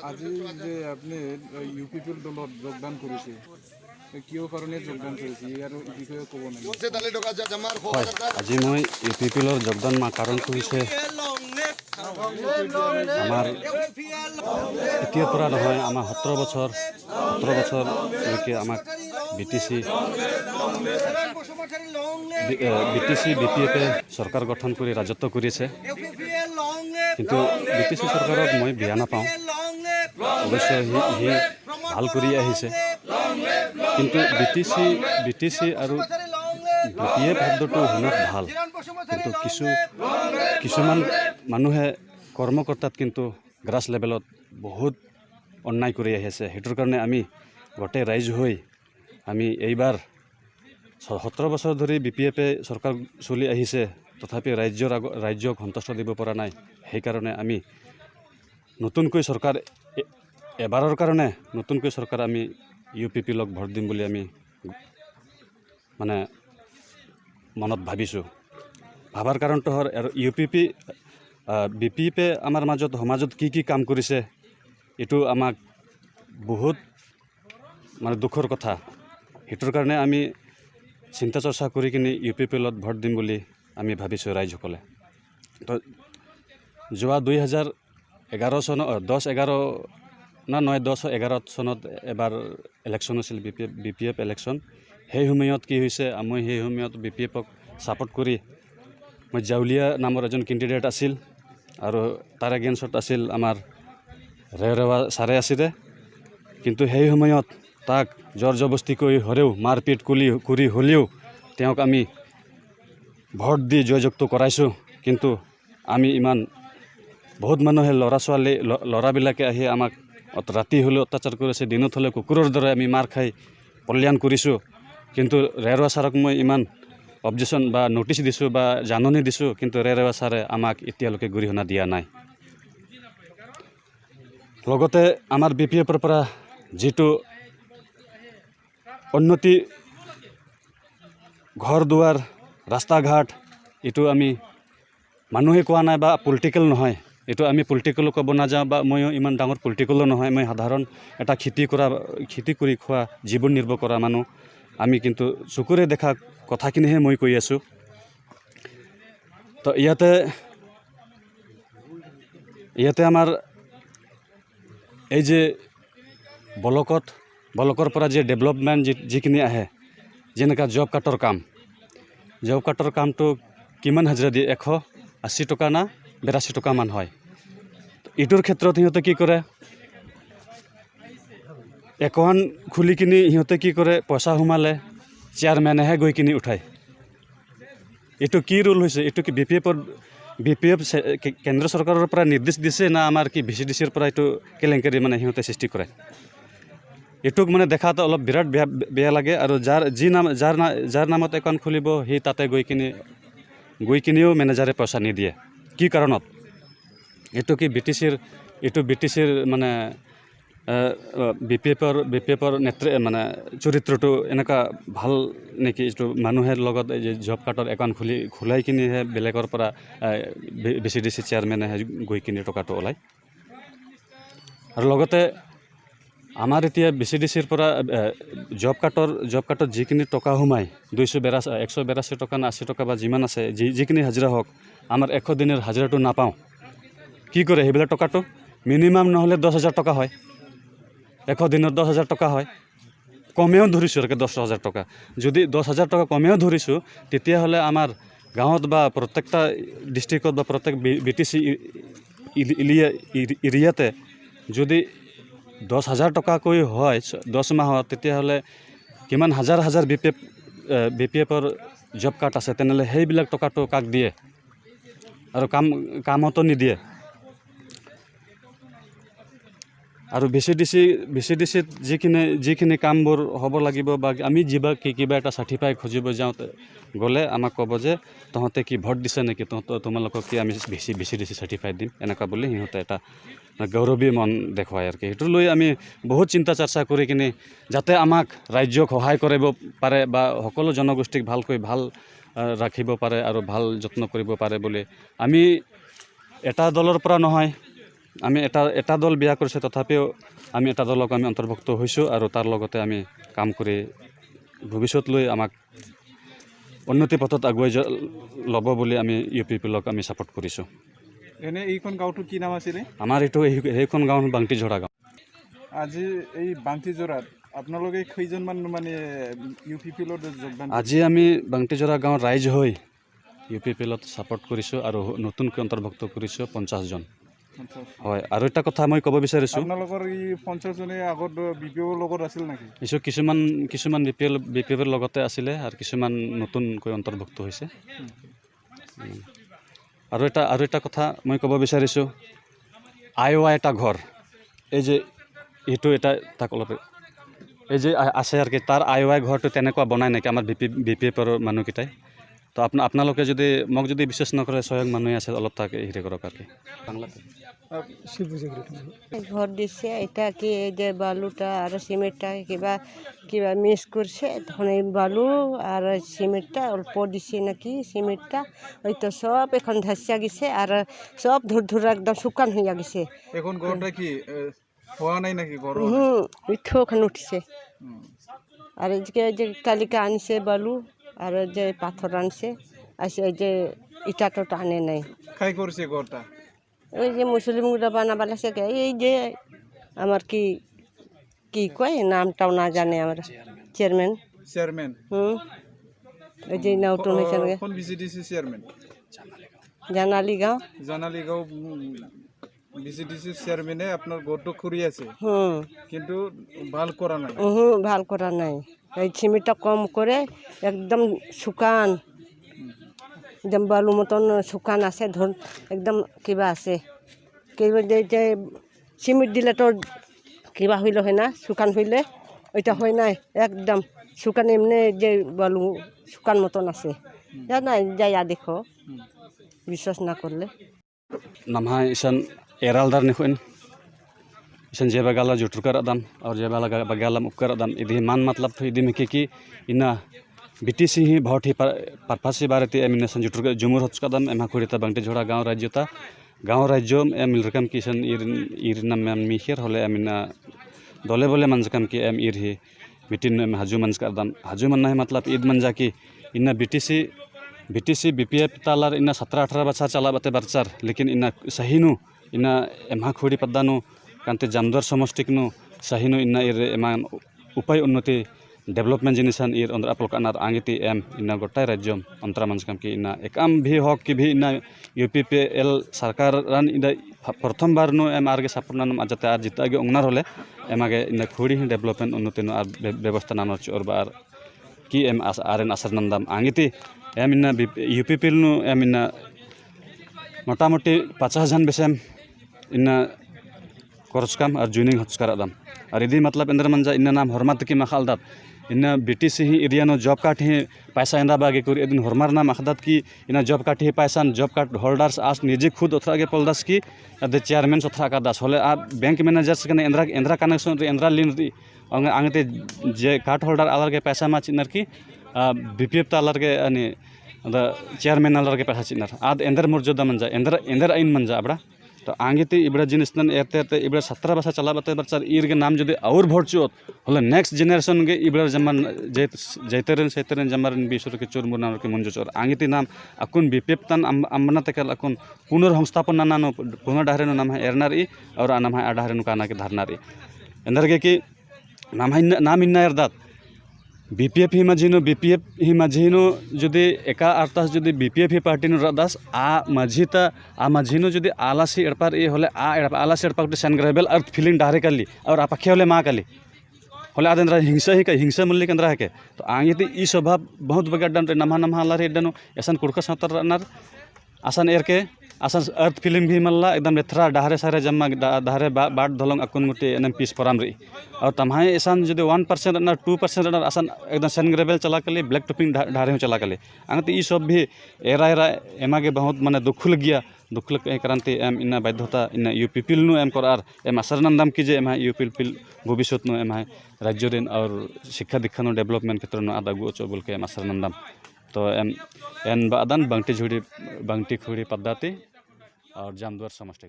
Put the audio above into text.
আজি যে আপনি ইউপিপিৰ দলত যোগদান কৰিছে কিয় কাৰণে যোগদান কৰিছে ইয়াৰ বিষয়ে ক'ব নেকি? হয়, আজি মই ইউপিপিলৰ যোগদান কাৰণটো হৈছে আমাৰ এতিয়াৰ পৰা নহয়, আমাৰ 17 বছৰলৈকে আমাক BTC BPFে চৰকাৰ গঠন কৰি ৰাজত্ব কৰিছে। কিন্তু BTC চৰকাৰক মই বেয়া নাপাওঁ, অৱশ্যে সি ভাল কৰি আহিছে। কিন্তু BTC আৰু BPF শব্দটো শুনাত ভাল, কিন্তু কিছুমান মানুহে কৰ্মকৰ্তাত কিন্তু গ্ৰাছ লেভেলত বহুত অন্যায় কৰি আহিছে। সেইটোৰ কাৰণে আমি গোটেই ৰাইজ হৈ আমি এইবাৰ 17 বছৰ ধৰি BPFে চৰকাৰ চলি আহিছে, তথাপি ৰাজ্যক সন্তুষ্ট দিব পৰা নাই। সেইকাৰণে আমি নতুনকৈ চৰকাৰ এবাৰৰ কাৰণে নতুনকৈ চৰকাৰ আমি ইউপিপিলক ভোট দিম বুলি আমি মানে মনত ভাবিছোঁ। ভাবাৰ কাৰণটো হ'ল আৰু BPFে আমাৰ সমাজত কি কাম কৰিছে, এইটো আমাক বহুত মানে দুখৰ কথা। সেইটোৰ কাৰণে আমি চিন্তা চৰ্চা কৰি কিনে ইউপিপিলত ভোট দিম বুলি আমি ভাবিছোঁ ৰাইজসকলে। তো যোৱা 2011 চনত 10-11 চনত এবাৰ ইলেকশ্যন হৈছিল, BPF ইলেকশ্যন। সেই সময়ত কি হৈছে, মই সেই সময়ত BPFক ছাপোৰ্ট কৰি মই জাউলীয়া নামৰ এজন কেণ্ডিডেট আছিল আৰু তাৰ এগেইনষ্টত আছিল আমাৰ ৰেৱা ছাৰে আছিলে। কিন্তু সেই সময়ত তাক জোৰ জবস্তি কৰি হ'লেও মাৰপিট কৰি হ'লেও তেওঁক আমি ভোট দি জয়যুক্ত কৰাইছোঁ। কিন্তু আমি বহুত মানুহে ল'ৰাবিলাকে আহি আমাক ৰাতি হ'লেও অত্যাচাৰ কৰিছে, দিনত হ'লে কুকুৰৰ দৰে আমি মাৰ খাই পলায়ন কৰিছোঁ। কিন্তু ৰেৱা ছাৰক মই ইমান অবজেকশ্যন বা নটিচ দিছোঁ বা জাননী দিছোঁ, কিন্তু ৰেৱা ছাৰে আমাক এতিয়ালৈকে গৰিহণা দিয়া নাই। লগতে আমাৰ BPFৰ পৰা যিটো উন্নতি, ঘৰ দুৱাৰ, ৰাস্তা ঘাট, এইটো আমি মানুহে কোৱা নাই বা পলিটিকেল নহয়। এইটো আমি পলিটিকেলো ক'ব নাযাওঁ বা ময়ো ইমান ডাঙৰ পলিটিকেলো নহয়। মই সাধাৰণ এটা খেতি কৰি খোৱা, জীৱন নিৰ্বাহ কৰা মানুহ। আমি কিন্তু চকুৰে দেখা কথাখিনিহে মই কৈ আছোঁ। তো ইয়াতে আমাৰ এই যে ব্লকৰ পৰা যে ডেভেলপমেণ্ট যিখিনি আহে, যেনেকৈ জব কাৰ্ডৰ কামটো কিমান হাজিৰা দিয়ে? 180 টকা না 82 টকামান হয়। এইটোৰ ক্ষেত্ৰত সিহঁতে কি কৰে, একাউণ্ট খুলি কিনি সিহঁতে কি কৰে, পইচা সোমালে চেয়াৰমেনেহে গৈ কিনি উঠায়। এইটো কি ৰুল হৈছে? এইটো কি BPF কেন্দ্ৰ চৰকাৰৰ পৰা নিৰ্দেশ দিছে না আমাৰ কি VCDCৰ পৰা এইটো কেলেংকাৰী মানে সিহঁতে সৃষ্টি কৰে? এইটোক মানে দেখাত অলপ বিৰাট বেয়া লাগে। আৰু যাৰ নামত একাউণ্ট খুলিব সি তাতে গৈ কিনিও মেনেজাৰে পইচা নিদিয়ে। কি কাৰণত? এইটো কি BTCৰ মানে BPFৰ মানে চৰিত্ৰটো এনেকুৱা ভাল নেকি? এইটো মানুহৰ লগত এই যে জব কাৰ্ডৰ একাউণ্ট খোলাই কিনিহে বেলেগৰ পৰা VCDC চেয়াৰমেনেহে গৈ কিনি টকাটো ওলায়। আৰু লগতে আমাৰ এতিয়া VCDCৰ পৰা জব কাৰ্ডত যিখিনি টকা সোমায়, 182 টকা না 80 টকা বা যিমান আছে, যিখিনি হাজিৰা হওক, আমাৰ 100 দিনৰ হাজিৰাটো নাপাওঁ। কি কৰে সেইবিলাক টকাটো? মিনিমাম নহ'লে 10,000 টকা হয়, 100 দিনত 10,000 টকা হয়। কমেও ধৰিছোঁ আৰু 10,000 টকা। যদি 10,000 টকা কমেও ধৰিছোঁ, তেতিয়াহ'লে আমাৰ গাঁৱত বা প্ৰত্যেকটা ডিষ্ট্ৰিক্টত বা প্ৰত্যেক BTC এৰিয়াতে যদি 10,000 টকাকৈ হয় 10 মাহত, তেতিয়াহ'লে কিমান হাজাৰ BPFৰ জব কাৰ্ড আছে। তেনেহ'লে সেইবিলাক টকাটো কাক দিয়ে? আৰু কামতো নিদিয়ে। আৰু VCDCত যিখিনি কামবোৰ হ'ব লাগিব বা আমি কিবা এটা চাৰ্টিফাই খুজিব যাওঁতে গ'লে আমাক ক'ব যে তহঁতে কি ভোট দিছে নেকি, তোমালোকক কি আমি VCDC চাৰ্টিফাই দিম, এনেকুৱা বুলি সিহঁতে এটা গৌৰৱী মন দেখুৱায় আৰু কি। সেইটো লৈ আমি বহুত চিন্তা চৰ্চা কৰি কিনে যাতে আমাক ৰাজ্যক সহায় কৰিব পাৰে বা সকলো জনগোষ্ঠীক ভাল ৰাখিব পাৰে আৰু ভাল যত্ন কৰিব পাৰে বুলি আমি এটা দলৰ পৰা নহয়, আমি এটা দল বিয়া কৰিছে তথাপিও আমি এটা দলক আমি অন্তৰ্ভুক্ত হৈছোঁ আৰু তাৰ লগতে আমি কাম কৰি ভৱিষ্যতলৈ আমাক উন্নতি পথত আগুৱাই ল'ব বুলি আমি UPPLক আমি ছাপোৰ্ট কৰিছোঁ। এনে এইখন গাঁওটোৰ কি নাম আছিলে? আমাৰ এইটো সেইখন গাঁও বাংটিজোৰা গাঁও। আজি এই বাংটিজোৰাত আপোনালোকে কেইজনমান মানে UPPLত যোগদান? আজি আমি বাংটিজোৰা গাঁৱৰ ৰাইজ হৈ UPPLত ছাপোৰ্ট কৰিছোঁ আৰু নতুনকৈ অন্তৰ্ভুক্ত কৰিছোঁ 50 জন। হয়, আৰু এটা কথা মই ক'ব বিচাৰিছোঁ, আপোনালোকৰ এই 50 জনে আগত BPOৰ লগত আছিল নেকি? কিছুমান BPOৰ লগতে আছিলে আৰু কিছুমান নতুনকৈ অন্তৰ্ভুক্ত হৈছে। আৰু এটা কথা মই ক'ব বিচাৰিছোঁ, আইৱা এটা ঘৰ, এই যে এইটো এটা তাক অলপ এই যে আছে আৰু কি তাৰ আইৱা ঘৰটো তেনেকুৱা বনাই নেকি আমাৰ BPFৰ মানুহকেইটাই? তো আপোনালোকে যদি মোক যদি বিশ্বাস নকৰে স্বয়ং মানুহে আছে অলপ তাকে হেৰি কৰক আৰু কি বাংলাতে ঘর দিছে এটা কি এই যে বালুটা আর সিমেন্টটা কিবা মিক্স করছে তখন এই বালু আর সিমেন্টটা অল্প দিছে নাকি সিমেন্টটা ওই তো সব এখন ধাসিয়া গেছে আর সব ধুরধুরা একদম শুকান হইয়া গেছে। এখন ঘরটা কি হওয়া নাই নাকি ঘর? মিঠো ওখানে উঠছে। আর এদিকে যে কালিকা আনছে বালু আর যে পাথর আনছে আসে ওই যে ইটা টোটা আনে নাই। খাই করছে ঘরটা? ওই যে মুসলিমগুলো বানাবার আছে এই যে আমার কি কয় নামটাও না জানে আমার চেয়ারম্যান। ওই যে নাউটন হয়েছে কোন VCDC চেয়ারম্যান? জানালিগাঁও VCDC চেয়ারম্যানে আপনার ঘরটা খুঁড়ি আছে কিন্তু ভাল করা নাই। ভাল করা নাই, এই সিমেন্টটা কম করে একদম শুকান একদম বালু মতন শুকান আছে ধর একদম কিবা আছে কিবা যে সিমেন্ট দিলে তো কিবা হইল হয় না শুকান হইলে ওইটা হয় নাই একদম শুকান এমনি যে বালু শুকান মতন আছে জানা যাইয়া দেখো বিশ্বাস না করলে। नामहा इसान एरालदार निखुन इसान जे बगाला जुटुकर अदम और जे बगाला उपकर अदम इधि मान मतलब तो इधि में कि इना BTC ही बहुत ही परफासी बारती एमिनेशन जुटुकर जुमुर हचकदम एमा खुरिता बांटिजोरा गाँव राज्य एम मिलरकम की इसान इरना में मिखिर होले एमिना दले बोले मंजकम की एम इर ही बिटिन में हाजू मंज का अदम हाजू मन नहीं मतलब ईद मंजा की इना BTC BPF तालार इना 17-18 बच्चा चला बते बच्चार लेकिन इना सहीनु इना एमा खुड़ी पद्दानु कांते जामदर समष्टिकनु सहीनु इना इर एमा उपाय उन्नति डेवलपमेंट जिनिसान इर अंदर अपलकानार आंगिति एम इना गोटाय राज्य अंतरा मंजकम की इना एकम भी हक की भी इना UPPL सरकार रान इना प्रथम बार नु एम आरगे सपना नु आजते आर जितागे उंगनार होले एमागे इना खुड़ी डेवलपमेंट उन्नति नु आर व्यवस्था नानो चोर बार की एम आरएन असर नंदम आंगिति एम इना UPPL नु एम इना मोटामुटी 50 जन बेसेम इना कोरचकाम और जुनिंग हचकार अदम और इधी मतलब इंद्र मंजा इना नाम हरमत की मखालदात इना BTC ही एरिया नो जॉब कार्ड ही पैसा इंदा बागे कुर इदिन हरमार नाम अखदात की इना जॉब कार्ड ही पैसा जॉब कार्ड होल्डर्स आज निजे खुद उथरा के पलदास की अदे चेयरमैन उथरा का दास होले आ बैंक मैनेजर्स के इंद्रा कनेक्शन रे इंद्रा लिन री आंगते जे कार्ड होल्डर अलर के पैसा मा चिनर की BPF तालर के अनि द चेयरमैन अलर के पैसा चिनर आद इंदर मर्यादा मंजा इंदर आइन मंजा बड़ा तो आंगिति इबड़ा जिनिस नन एते इबड़ा 17 बसा चला बते बच्चा ईर के नाम जदि और भोट चोत होले नेक्स्ट जनरेशन के इबड़ा जमान जैतरन जमारन बिसुर के चोर मुनार के मंजो चोर आंगिति नाम अकुन BPF तन अम्बना तकल अकुन पुनर्संस्थापन नानो पुनर्डाहरे नाम है एरनारी और नाम है आडाहरे काना के धरनारी अंदर के कि नाम इन्ना एरदात BPF ही माझीनो जदि एका अर्थास जदि BPF ही पार्टी नु रदास आ माझीनो जदि आलासी एड़पार ए होले आलासी एड़पार सेनग्रेबल अर्थ फीलिंग डारे कली और आपाखे होले मा कली होले आदेंद्रा हिंसा मल्लिक अंद्रा है के तो आंगिति ई स्वभाव बहुत बगा डन नमहा लारे डनु एसन कुड़का सतर रनर आसान एर के आसान अर्थ फिल्म भी मल्ला एकदम लेथरा डाहरे सारे जम्मा डाहरे बाट धोलंग अकुन मुटे एनम पीस पराम री और तमहाय एसान जदि 1% ना 2% ना आसान एकदम सेनग्रेबल चला कले ब्लैक टॉपिंग डाहरे हो चला कले आंगते ई सब भी एरा एमागे बहुत माने दुखुल गया दुखुल के क्रांति एम इना बाध्यता इना UPPL नु एम करार एम असरनंदम की जे एम UPPL भविष्य नु एम राज्य रेन और शिक्षा दीक्षा नु डेवलपमेंट क्षेत्र नु आदागु चो बोल के एम असरनंदम तो एन बादन बंगटी खुड़ी पद्धति और जामद्वार समष्टि